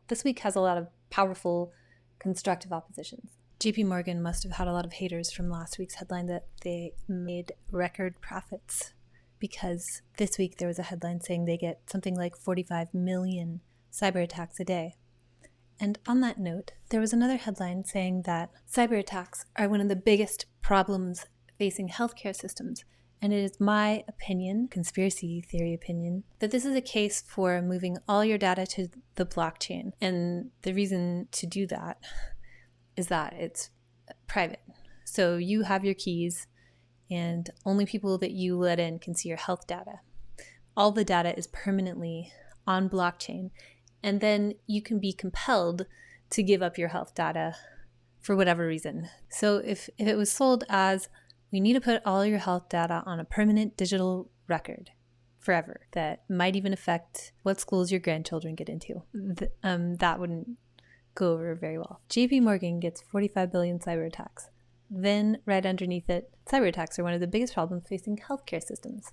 This week has a lot of powerful, constructive oppositions. JP Morgan must have had a lot of haters from last week's headline that they made record profits, because this week there was a headline saying they get something like 45 million cyber attacks a day. And on that note, there was another headline saying that cyber attacks are one of the biggest problems facing healthcare systems. And it is my opinion, conspiracy theory opinion, that this is a case for moving all your data to the blockchain. And the reason to do that is that it's private. So you have your keys, and only people that you let in can see your health data. All the data is permanently on blockchain, and then you can be compelled to give up your health data for whatever reason. So if it was sold as, we need to put all your health data on a permanent digital record forever, that might even affect what schools your grandchildren get into, that wouldn't go over very well. JP Morgan gets 45 billion cyber attacks. Then right underneath it, cyber attacks are one of the biggest problems facing healthcare systems.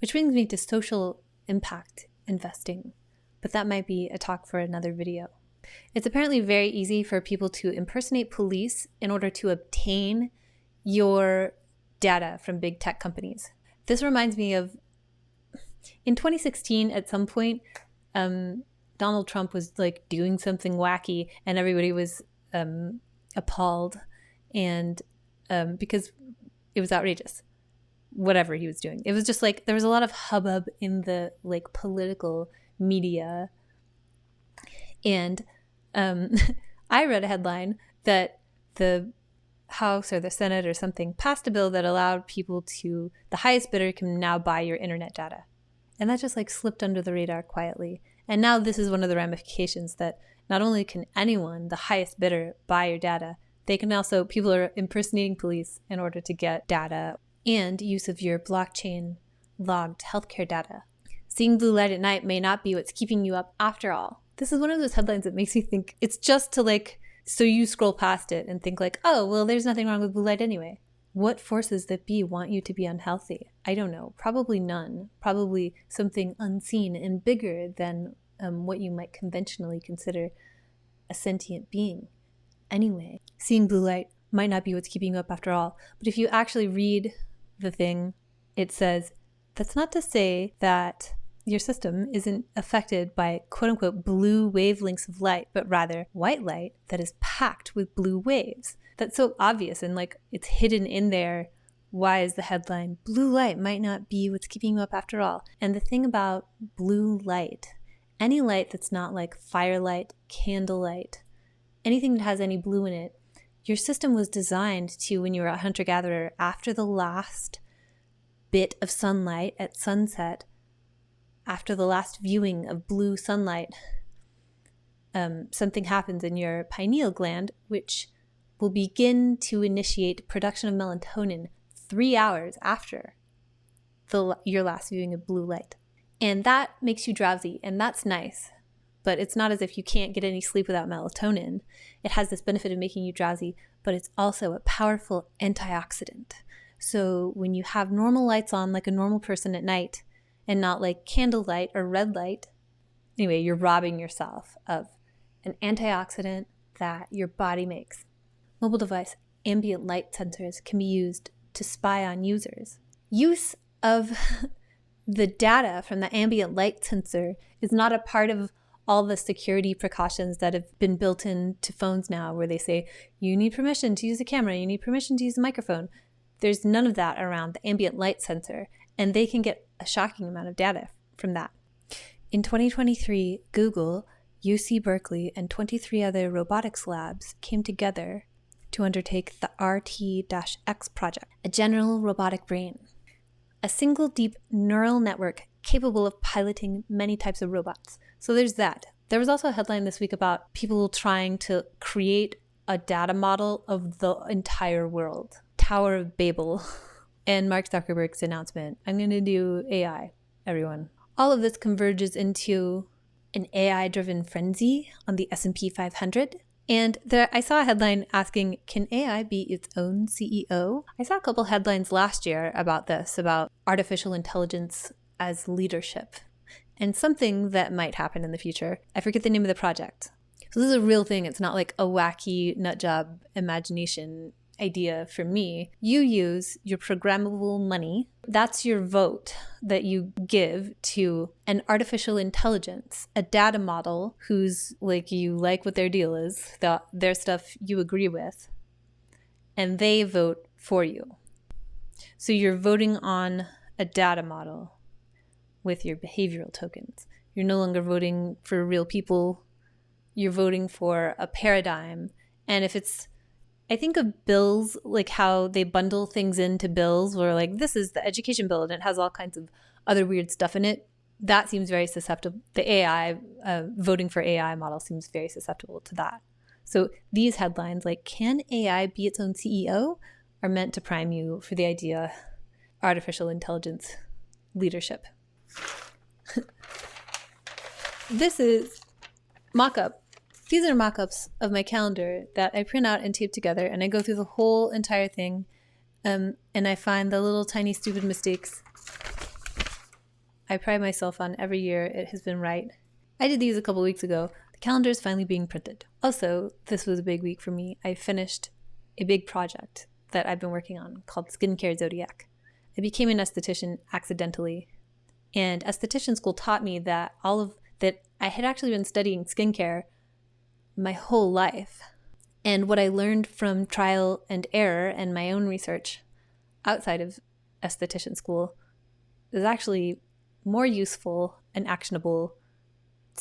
Which brings me to social impact investing. But that might be a talk for another video. It's apparently very easy for people to impersonate police in order to obtain your data from big tech companies. This reminds me of, in 2016, at some point, Donald Trump was like doing something wacky and everybody was appalled, and because it was outrageous, whatever he was doing. It was just like, there was a lot of hubbub in the like political media. And I read a headline that the House or the Senate or something passed a bill that allowed people to, the highest bidder can now buy your internet data. And that just like slipped under the radar quietly. And now this is one of the ramifications, that not only can anyone, the highest bidder, buy your data, they can also, people are impersonating police in order to get data and use of your blockchain logged healthcare data. Seeing blue light at night may not be what's keeping you up after all. This is one of those headlines that makes me think it's just to like, so you scroll past it and think like, oh, well, there's nothing wrong with blue light anyway. What forces that be want you to be unhealthy? I don't know. Probably none. Probably something unseen and bigger than what you might conventionally consider a sentient being. Anyway, seeing blue light might not be what's keeping you up after all. But if you actually read the thing, it says, that's not to say that your system isn't affected by quote-unquote blue wavelengths of light, but rather white light that is packed with blue waves. That's so obvious and like it's hidden in there. Why is the headline, blue light might not be what's keeping you up after all? And the thing about blue light, any light that's not like firelight, candlelight, anything that has any blue in it, your system was designed to, when you were a hunter-gatherer, after the last bit of sunlight at sunset, after the last viewing of blue sunlight, something happens in your pineal gland, which will begin to initiate production of melatonin 3 hours after your last viewing of blue light. And that makes you drowsy, and that's nice. But it's not as if you can't get any sleep without melatonin. It has this benefit of making you drowsy, but it's also a powerful antioxidant. So when you have normal lights on like a normal person at night, and not like candlelight or red light, anyway, you're robbing yourself of an antioxidant that your body makes. Mobile device ambient light sensors can be used to spy on users. Use of the data from the ambient light sensor is not a part of all the security precautions that have been built into phones now, where they say, you need permission to use a camera, you need permission to use a microphone. There's none of that around the ambient light sensor, and they can get a shocking amount of data from that. In 2023, Google, UC Berkeley, and 23 other robotics labs came together to undertake the RT-X project, a general robotic brain, a single deep neural network capable of piloting many types of robots. So there's that. There was also a headline this week about people trying to create a data model of the entire world. Tower of Babel. And Mark Zuckerberg's announcement, I'm going to do AI, everyone. All of this converges into an AI-driven frenzy on the S&P 500. And I saw a headline asking, can AI be its own CEO? I saw a couple headlines last year about this, about artificial intelligence as leadership, and something that might happen in the future. I forget the name of the project. So this is a real thing. It's not like a wacky nut job imagination idea for me. You use your programmable money. That's your vote that you give to an artificial intelligence, a data model who's like, you like what their deal is, their stuff you agree with, and they vote for you. So you're voting on a data model with your behavioral tokens. You're no longer voting for real people. You're voting for a paradigm. And if it's, I think of bills, like how they bundle things into bills where like, this is the education bill and it has all kinds of other weird stuff in it. That seems very susceptible. The AI, voting for AI model seems very susceptible to that. So these headlines like, can AI be its own CEO, are meant to prime you for the idea artificial intelligence leadership. This is mock-up. These are mock-ups of my calendar that I print out and tape together, and I go through the whole entire thing, and I find the little tiny stupid mistakes. I pride myself on every year it has been right. I did these a couple weeks ago. The calendar is finally being printed. Also, this was a big week for me. I finished a big project that I've been working on called CARE ZODIAC. I became an esthetician accidentally, and esthetician school taught me that I had actually been studying skincare my whole life. And what I learned from trial and error and my own research outside of esthetician school is actually more useful and actionable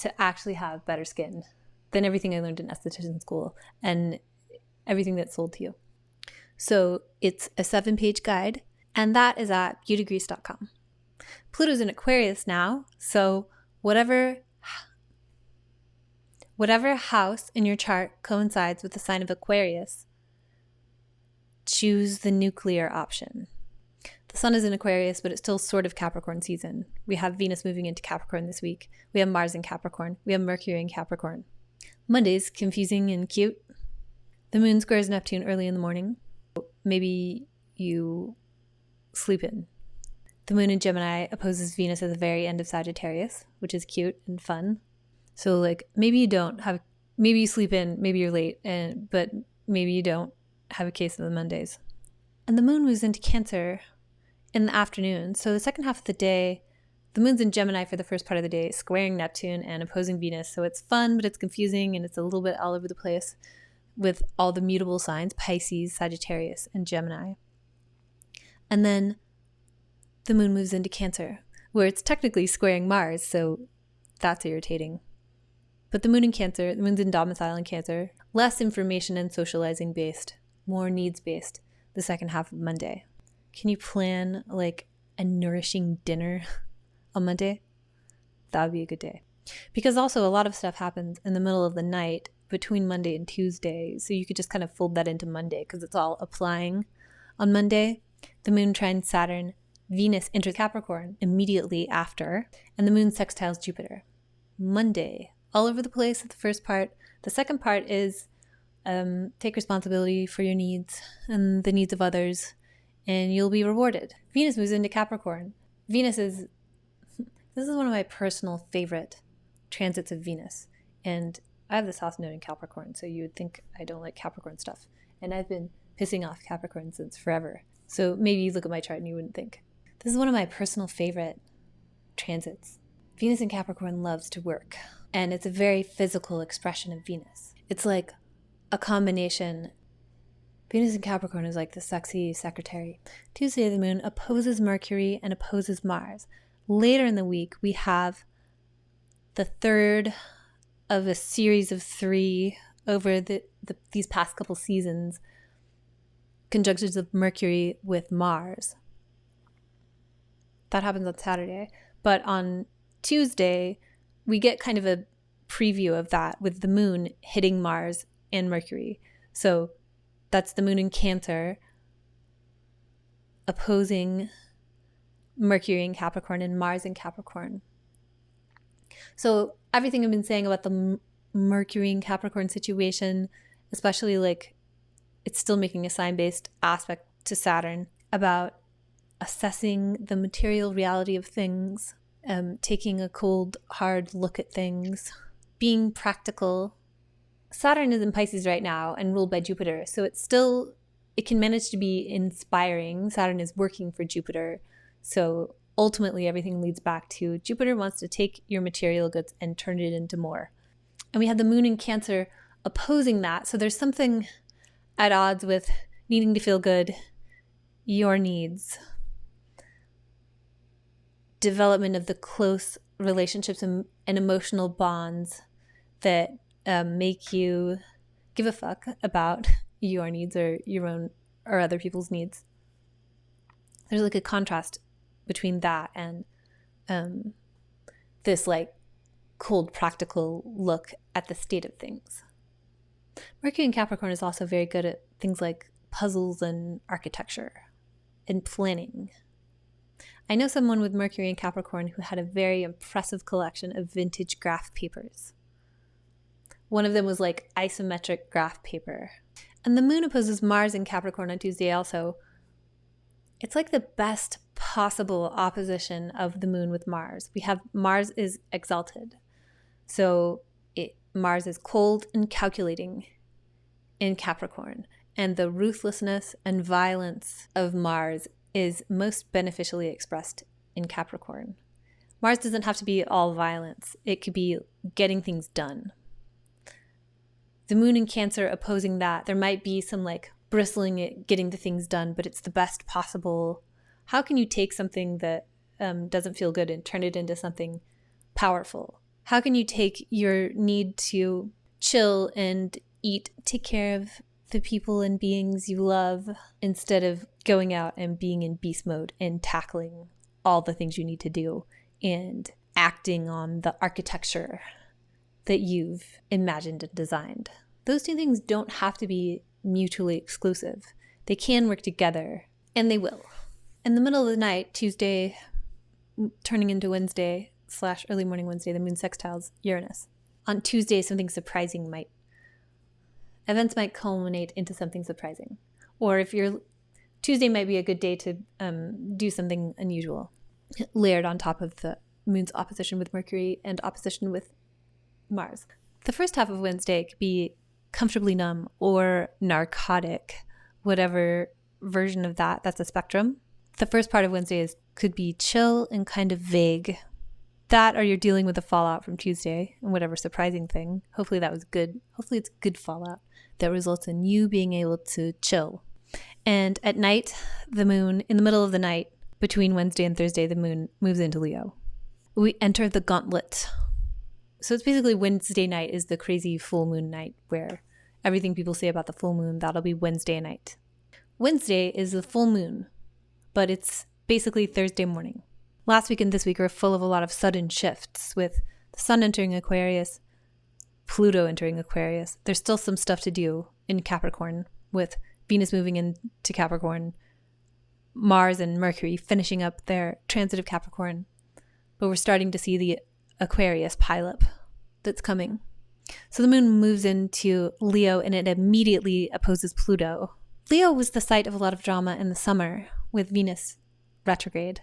to actually have better skin than everything I learned in esthetician school and everything that's sold to you. So it's a 7-page guide, and that is at beautygrease.com. Pluto's in Aquarius now, so whatever house in your chart coincides with the sign of Aquarius, choose the nuclear option. The sun is in Aquarius, but it's still sort of Capricorn season. We have Venus moving into Capricorn this week. We have Mars in Capricorn. We have Mercury in Capricorn. Monday's confusing and cute. The moon squares Neptune early in the morning. Maybe you sleep in. The moon in Gemini opposes Venus at the very end of Sagittarius, which is cute and fun. So like maybe you sleep in, maybe you're late, but maybe you don't have a case of the Mondays. And the moon moves into Cancer in the afternoon. So the second half of the day, the moon's in Gemini for the first part of the day, squaring Neptune and opposing Venus. So it's fun, but it's confusing and it's a little bit all over the place with all the mutable signs, Pisces, Sagittarius, and Gemini. And then the moon moves into Cancer, where it's technically squaring Mars, so that's irritating. But the moon in Cancer, the moon's in domicile in Cancer, less information and socializing based, more needs based the second half of Monday. Can you plan like a nourishing dinner on Monday? That would be a good day. Because also a lot of stuff happens in the middle of the night between Monday and Tuesday, so you could just kind of fold that into Monday because it's all applying on Monday. The moon trines Saturn, Venus enters Capricorn immediately after, and the moon sextiles Jupiter. Monday, all over the place at the first part. The second part is take responsibility for your needs and the needs of others, and you'll be rewarded. Venus moves into Capricorn. This is one of my personal favorite transits of Venus, and I have this house node in Capricorn, so you would think I don't like Capricorn stuff, and I've been pissing off Capricorn since forever. So maybe you look at my chart and you wouldn't think. This is one of my personal favorite transits. Venus in Capricorn loves to work, and it's a very physical expression of Venus. It's like a combination. Venus in Capricorn is like the sexy secretary. Tuesday, the moon opposes Mercury and opposes Mars. Later in the week, we have the third of a series of 3 over these past couple seasons, conjunctions of Mercury with Mars. That happens on Saturday. But on Tuesday, we get kind of a preview of that with the moon hitting Mars and Mercury. So that's the moon in Cancer opposing Mercury in Capricorn and Mars in Capricorn. So everything I've been saying about the Mercury in Capricorn situation, especially like it's still making a sign-based aspect to Saturn about assessing the material reality of things, taking a cold, hard look at things, being practical, Saturn is in Pisces right now and ruled by Jupiter, so it can manage to be inspiring. Saturn is working for Jupiter, so ultimately everything leads back to Jupiter wants to take your material goods and turn it into more. And we have the moon in Cancer opposing that, so there's something at odds with needing to feel good, your needs, development of the close relationships and emotional bonds that make you give a fuck about your needs or your own or other people's needs. There's like a contrast between that and this like cold practical look at the state of things. Mercury in Capricorn is also very good at things like puzzles and architecture and planning. I know someone with Mercury in Capricorn who had a very impressive collection of vintage graph papers. One of them was like isometric graph paper. And the moon opposes Mars in Capricorn on Tuesday also. It's like the best possible opposition of the moon with Mars. We have Mars is exalted. So Mars is cold and calculating in Capricorn. And the ruthlessness and violence of Mars is most beneficially expressed in Capricorn. Mars doesn't have to be all violence. It could be getting things done. The moon in Cancer opposing that, there might be some like bristling at getting the things done, but it's the best possible. How can you take something that doesn't feel good and turn it into something powerful? How can you take your need to chill and eat, take care of the people and beings you love, instead of going out and being in beast mode and tackling all the things you need to do and acting on the architecture that you've imagined and designed? Those two things don't have to be mutually exclusive. They can work together, and they will. In the middle of the night, Tuesday turning into Wednesday / early morning Wednesday, the moon sextiles Uranus. On Tuesday, something surprising events might culminate into something surprising. Or Tuesday might be a good day to do something unusual, layered on top of the moon's opposition with Mercury and opposition with Mars. The first half of Wednesday could be comfortably numb or narcotic, whatever version of that's a spectrum. The first part of Wednesday could be chill and kind of vague. That, or you're dealing with the fallout from Tuesday and whatever surprising thing. Hopefully that was good. Hopefully it's good fallout that results in you being able to chill. And at night, the moon, in the middle of the night, between Wednesday and Thursday, the moon moves into Leo. We enter the gauntlet. So it's basically Wednesday night is the crazy full moon night where everything people say about the full moon, that'll be Wednesday night. Wednesday is the full moon, but it's basically Thursday morning. Last week and this week are full of a lot of sudden shifts with the sun entering Aquarius, Pluto entering Aquarius. There's still some stuff to do in Capricorn with Venus moving into Capricorn, Mars and Mercury finishing up their transit of Capricorn. But we're starting to see the Aquarius pileup that's coming. So the moon moves into Leo and it immediately opposes Pluto. Leo was the site of a lot of drama in the summer with Venus retrograde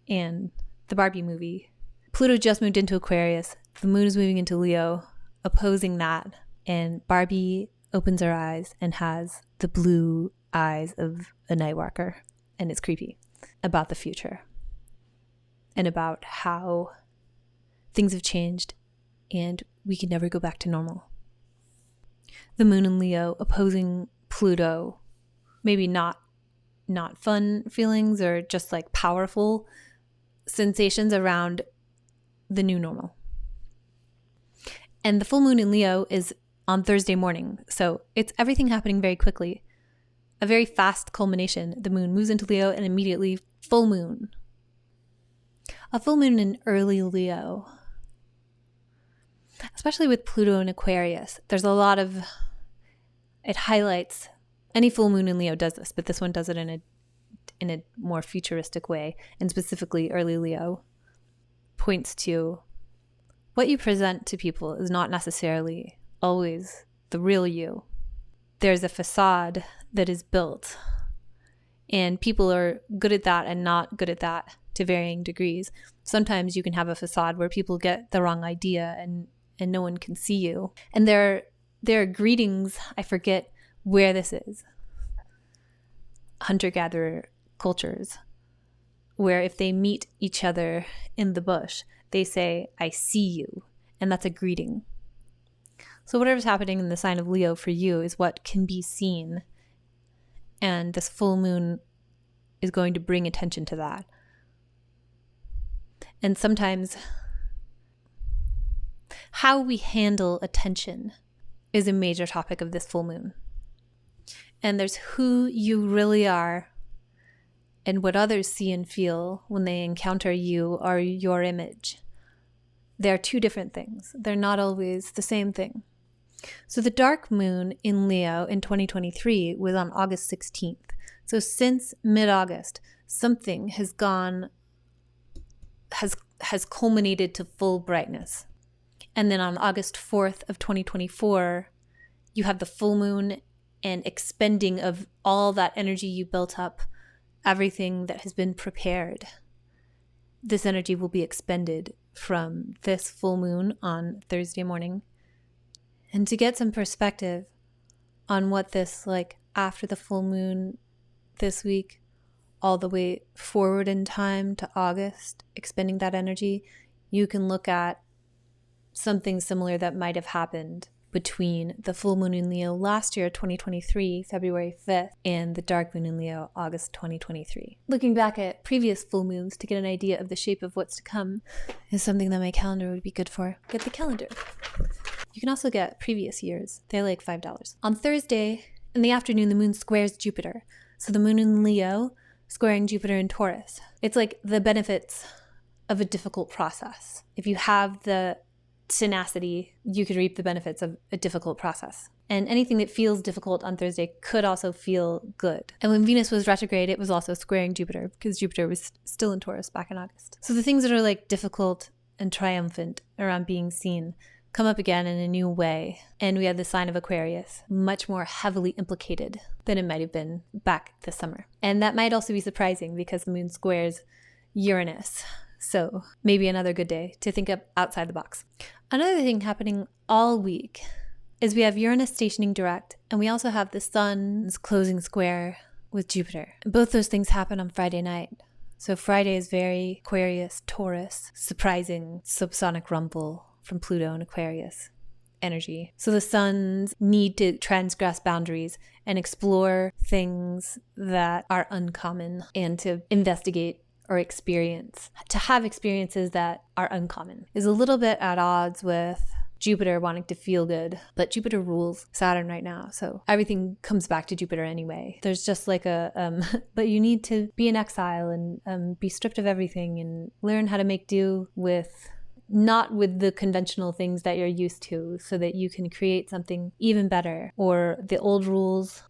and the Barbie movie. Pluto just moved into Aquarius. The moon is moving into Leo, opposing that. And Barbie opens her eyes and has the blue eyes of a nightwalker. And it's creepy about the future and about how things have changed and we can never go back to normal. The moon in Leo opposing Pluto, maybe not fun feelings or just like powerful sensations around the new normal. And the full moon in Leo is on Thursday morning. So it's everything happening very quickly. A very fast culmination. The moon moves into Leo and immediately full moon. A full moon in early Leo, especially with Pluto and Aquarius, there's a lot of, it highlights, any full moon in Leo does this, but this one does it in a more futuristic way, and specifically early Leo points to what you present to people is not necessarily always the real you. There's a facade that is built, and people are good at that and not good at that to varying degrees. Sometimes you can have a facade where people get the wrong idea and no one can see you. And there are greetings, I forget where this is, hunter-gatherer cultures, where if they meet each other in the bush, they say, "I see you," and that's a greeting. So whatever's happening in the sign of Leo for you is what can be seen, and this full moon is going to bring attention to that. And sometimes how we handle attention is a major topic of this full moon. And there's who you really are and what others see and feel when they encounter you or your image. They're two different things. They're not always the same thing. So the dark moon in Leo in 2023 was on August 16th. So since mid-August, something has culminated to full brightness. And then on August 4th of 2024, you have the full moon and expending of all that energy you built up, everything that has been prepared. This energy will be expended from this full moon on Thursday morning. And to get some perspective on what this like after the full moon this week, all the way forward in time to August, expending that energy, you can look at something similar that might have happened between the full moon in Leo last year, 2023, February 5th, and the dark moon in Leo, August 2023. Looking back at previous full moons to get an idea of the shape of what's to come is something that my calendar would be good for. Get the calendar. You can also get previous years. They're like $5. On Thursday in the afternoon, the moon squares Jupiter. So the moon in Leo squaring Jupiter in Taurus. It's like the benefits of a difficult process. If you have the tenacity, you could reap the benefits of a difficult process. And anything that feels difficult on Thursday could also feel good. And when Venus was retrograde, it was also squaring Jupiter because Jupiter was still in Taurus back in August. So the things that are like difficult and triumphant around being seen come up again in a new way. And we have the sign of Aquarius, much more heavily implicated than it might have been back this summer. And that might also be surprising because the moon squares Uranus. So maybe another good day to think up outside the box. Another thing happening all week is we have Uranus stationing direct, and we also have the sun's closing square with Jupiter. Both those things happen on Friday night. So Friday is very Aquarius, Taurus, surprising subsonic rumble from Pluto and Aquarius energy. So the suns need to transgress boundaries and explore things that are uncommon and to investigate or experience. To have experiences that are uncommon is a little bit at odds with Jupiter wanting to feel good, but Jupiter rules Saturn right now, so everything comes back to Jupiter anyway. There's just like but you need to be in exile and be stripped of everything and learn how to make do with not with the conventional things that you're used to so that you can create something even better. Or the old rules,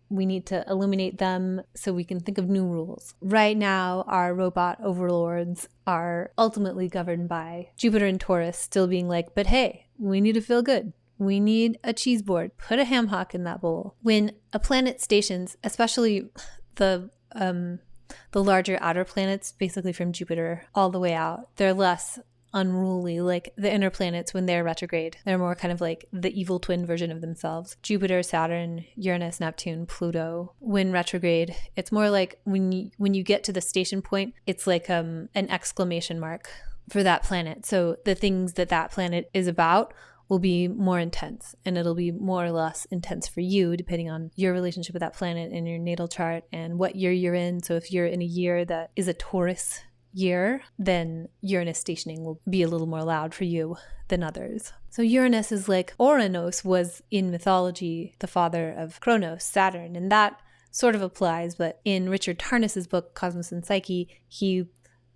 we need to eliminate them so we can think of new rules. Right now, our robot overlords are ultimately governed by Jupiter and Taurus still being like, but hey, we need to feel good. We need a cheese board. Put a ham hock in that bowl. When a planet stations, especially the larger outer planets, basically from Jupiter all the way out, they're less unruly. Like the inner planets, when they're retrograde, they're more kind of like the evil twin version of themselves. Jupiter, Saturn, Uranus, Neptune, Pluto. When retrograde, it's more like when you get to the station point, it's like an exclamation mark for that planet. So the things that planet is about will be more intense, and it'll be more or less intense for you depending on your relationship with that planet in your natal chart and what year you're in. So if you're in a year that is a Taurus year, then Uranus stationing will be a little more loud for you than others. So Uranus is like Oranos was in mythology, the father of Kronos, Saturn, and that sort of applies. But in Richard Tarnas's book, Cosmos and Psyche, he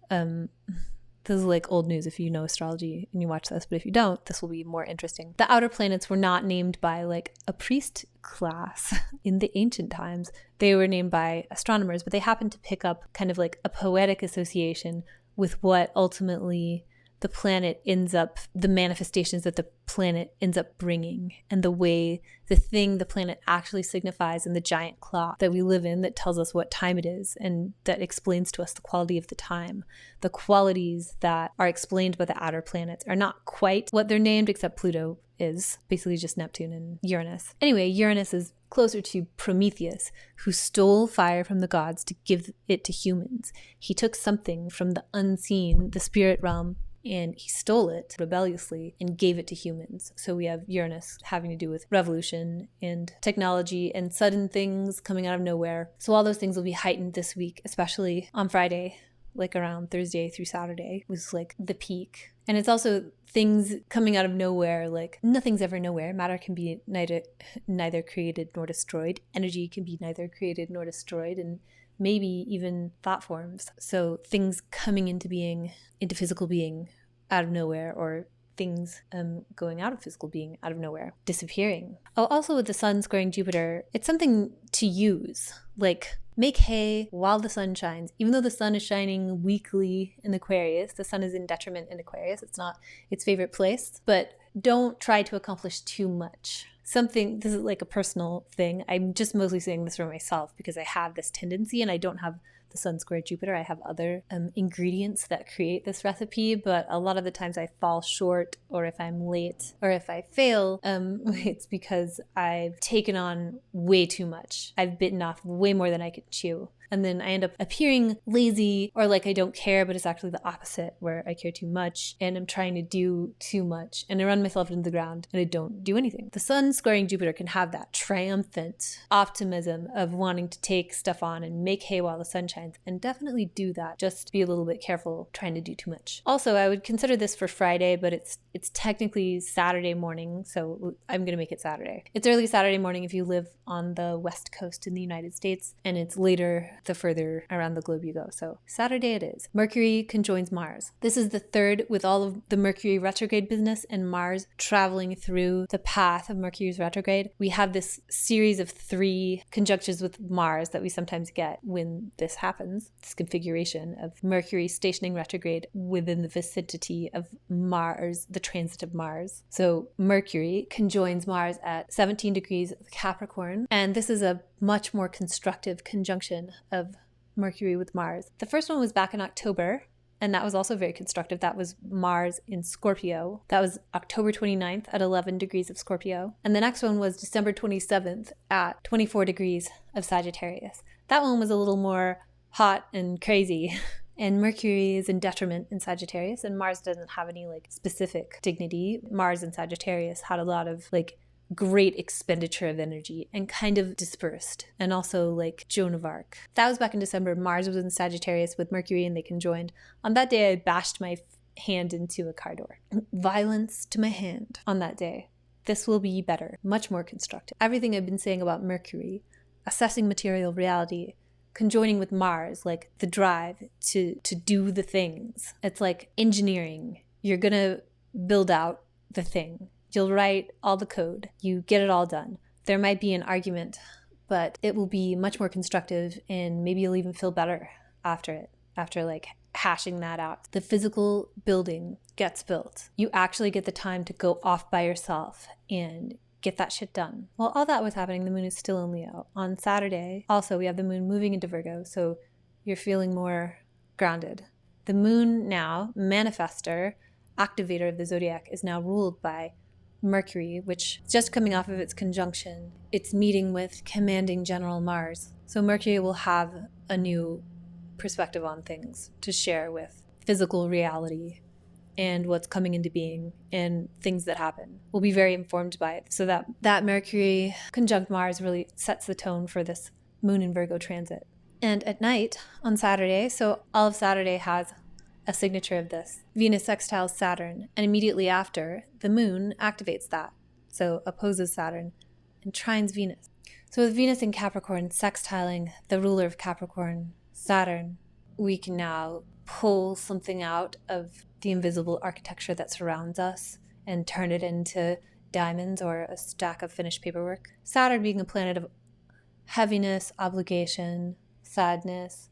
this is like old news if you know astrology and you watch this, but if you don't, this will be more interesting. The outer planets were not named by like a priest class in the ancient times. They were named by astronomers, but they happened to pick up kind of like a poetic association with what ultimately the planet ends up, the manifestations that the planet ends up bringing, and the way the thing the planet actually signifies in the giant clock that we live in that tells us what time it is and that explains to us the quality of the time. The qualities that are explained by the outer planets are not quite what they're named, except Pluto is basically just Neptune and Uranus. Anyway, Uranus is closer to Prometheus, who stole fire from the gods to give it to humans. He took something from the unseen, the spirit realm, and he stole it rebelliously and gave it to humans. So we have Uranus having to do with revolution and technology and sudden things coming out of nowhere. So all those things will be heightened this week, especially on Friday, like around Thursday through Saturday was like the peak. And it's also things coming out of nowhere, like nothing's ever nowhere. Matter can be neither created nor destroyed. Energy can be neither created nor destroyed, and maybe even thought forms. So things coming into being, into physical being out of nowhere, or things going out of physical being out of nowhere, disappearing. Oh, also with the sun squaring Jupiter, it's something to use, like make hay while the sun shines. Even though the sun is shining weekly in Aquarius, the sun is in detriment in Aquarius. It's not its favorite place, but don't try to accomplish too much. Something, this is like a personal thing. I'm just mostly saying this for myself because I have this tendency, and I don't have the sun square Jupiter. I have other ingredients that create this recipe, but a lot of the times I fall short, or if I'm late, or if I fail, it's because I've taken on way too much. I've bitten off way more than I could chew. And then I end up appearing lazy or like I don't care, but it's actually the opposite, where I care too much and I'm trying to do too much and I run myself into the ground and I don't do anything. The sun squaring Jupiter can have that triumphant optimism of wanting to take stuff on and make hay while the sun shines, and definitely do that. Just be a little bit careful trying to do too much. Also, I would consider this for Friday, but it's technically Saturday morning, so I'm going to make it Saturday. It's early Saturday morning if you live on the West Coast in the United States, and it's later the further around the globe you go. So Saturday it is. Mercury conjoins Mars. This is the third with all of the Mercury retrograde business and Mars traveling through the path of Mercury's retrograde. We have this series of 3 conjunctions with Mars that we sometimes get when this happens. This configuration of Mercury stationing retrograde within the vicinity of Mars, the transit of Mars. So Mercury conjoins Mars at 17 degrees of Capricorn, and this is a much more constructive conjunction of Mercury with Mars. The first one was back in October, and that was also very constructive. That was Mars in Scorpio. That was October 29th at 11 degrees of Scorpio. And the next one was December 27th at 24 degrees of Sagittarius. That one was a little more hot and crazy. And Mercury is in detriment in Sagittarius, and Mars doesn't have any like specific dignity. Mars in Sagittarius had a lot of like great expenditure of energy and kind of dispersed, and also like Joan of Arc. That was back in December. Mars was in Sagittarius with Mercury and they conjoined. On that day, I bashed my hand into a car door. Violence to my hand on that day. This will be better, much more constructive. Everything I've been saying about Mercury, assessing material reality, conjoining with Mars, like the drive to do the things. It's like engineering. You're gonna build out the thing. You'll write all the code. You get it all done. There might be an argument, but it will be much more constructive, and maybe you'll even feel better after it, after like hashing that out. The physical building gets built. You actually get the time to go off by yourself and get that shit done. While all that was happening, the moon is still in Leo. On Saturday, also, we have the moon moving into Virgo, so you're feeling more grounded. The moon now, manifester, activator of the zodiac, is now ruled by Mercury, which is just coming off of its conjunction. It's meeting with commanding General Mars. So Mercury will have a new perspective on things to share with physical reality and what's coming into being and things that happen. We'll be very informed by it. So that Mercury conjunct Mars really sets the tone for this moon in Virgo transit. And at night on Saturday, so all of Saturday has a signature of this. Venus sextiles Saturn, and immediately after, the moon activates that, so opposes Saturn and trines Venus. So with Venus in Capricorn sextiling the ruler of Capricorn, Saturn, we can now pull something out of the invisible architecture that surrounds us and turn it into diamonds or a stack of finished paperwork. Saturn being a planet of heaviness, obligation, sadness,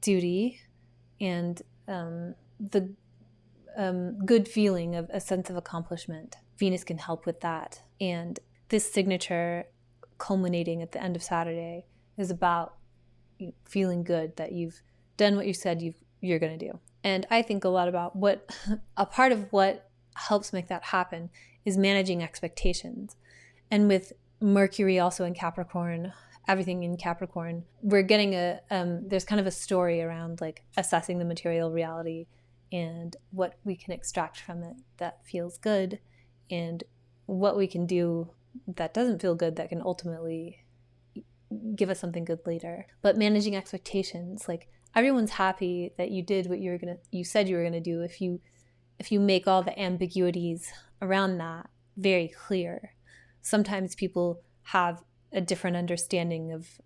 duty, and the good feeling of a sense of accomplishment. Venus can help with that. And this signature culminating at the end of Saturday is about feeling good that you've done what you said you're going to do. And I think a lot about a part of what helps make that happen is managing expectations. And with Mercury also in Capricorn, everything in Capricorn, we're getting there's kind of a story around like assessing the material reality and what we can extract from it that feels good and what we can do that doesn't feel good that can ultimately give us something good later. But managing expectations, like everyone's happy that you did what you said you were gonna do if you make all the ambiguities around that very clear. Sometimes people have a different understanding of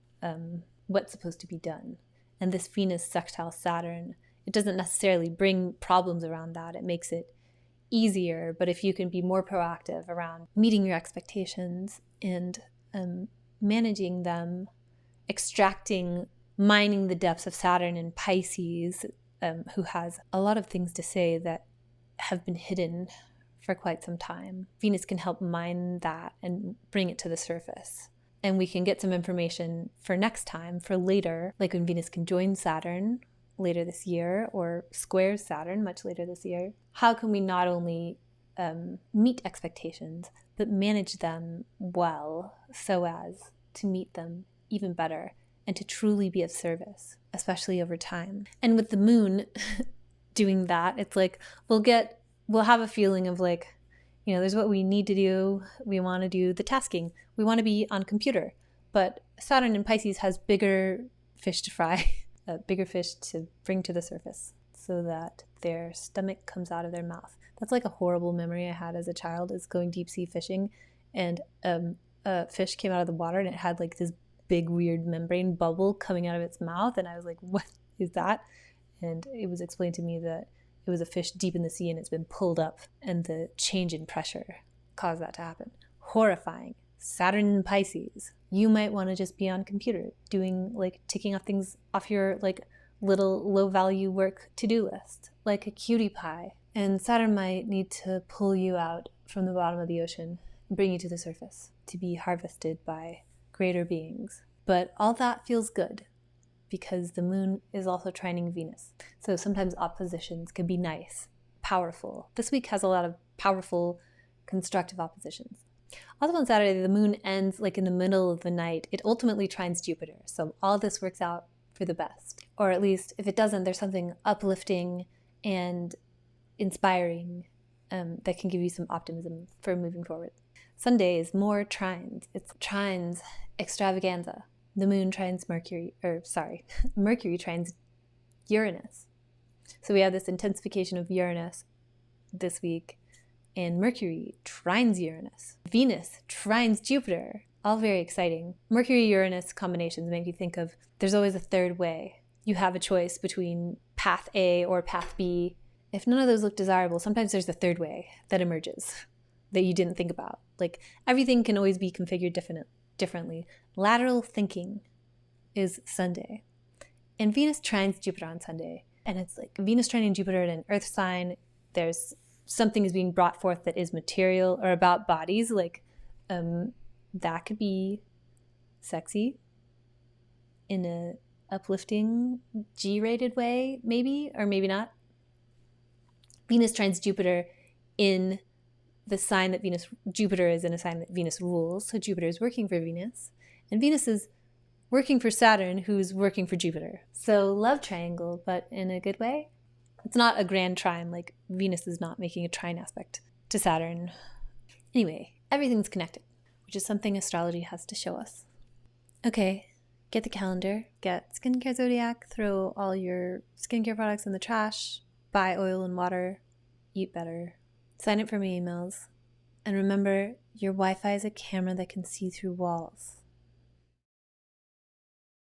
what's supposed to be done. And this Venus sextile Saturn, it doesn't necessarily bring problems around that. It makes it easier. But if you can be more proactive around meeting your expectations and managing them, mining the depths of Saturn in Pisces, who has a lot of things to say that have been hidden for quite some time. Venus can help mine that and bring it to the surface. And we can get some information for next time, for later, like when Venus can join Saturn later this year or squares Saturn much later this year. How can we not only meet expectations, but manage them well so as to meet them even better and to truly be of service, especially over time. And with the moon doing that, it's like we'll have a feeling of like, there's what we need to do. We want to do the tasking. We want to be on computer. But Saturn in Pisces has bigger fish to fry, bigger fish to bring to the surface so that their stomach comes out of their mouth. That's like a horrible memory I had as a child, is going deep sea fishing, and a fish came out of the water and it had like this big weird membrane bubble coming out of its mouth. And I was like, what is that? And it was explained to me that it was a fish deep in the sea and it's been pulled up, and the change in pressure caused that to happen. Horrifying. Saturn in Pisces. You might want to just be on computer doing like ticking off things off your like little low value work to-do list, like a cutie pie. And Saturn might need to pull you out from the bottom of the ocean and bring you to the surface to be harvested by greater beings. But all that feels good, because the moon is also trining Venus. So sometimes oppositions can be nice, powerful. This week has a lot of powerful, constructive oppositions. Also on Saturday, the moon ends like in the middle of the night. It ultimately trines Jupiter. So all this works out for the best. Or at least if it doesn't, there's something uplifting and inspiring that can give you some optimism for moving forward. Sunday is more trines. It's trines extravaganza. The moon trines Mercury trines Uranus. So we have this intensification of Uranus this week, and Mercury trines Uranus. Venus trines Jupiter. All very exciting. Mercury-Uranus combinations make you think of there's always a third way. You have a choice between path A or path B. If none of those look desirable, sometimes there's a third way that emerges that you didn't think about. Like everything can always be configured differently. Lateral thinking is Sunday. And Venus trines Jupiter on Sunday. And it's like Venus trining Jupiter in an earth sign. There's something is being brought forth that is material or about bodies. Like that could be sexy in a uplifting G-rated way, maybe, or maybe not. Venus trines Jupiter in the sign that Jupiter is in a sign that Venus rules. So Jupiter is working for Venus. And Venus is working for Saturn, who's working for Jupiter. So love triangle, but in a good way. It's not a grand trine, like Venus is not making a trine aspect to Saturn. Anyway, everything's connected, which is something astrology has to show us. Okay, get the calendar, get CARE ZODIAC, throw all your skincare products in the trash, buy oil and water, eat better, sign up for my emails, and remember, your Wi-Fi is a camera that can see through walls.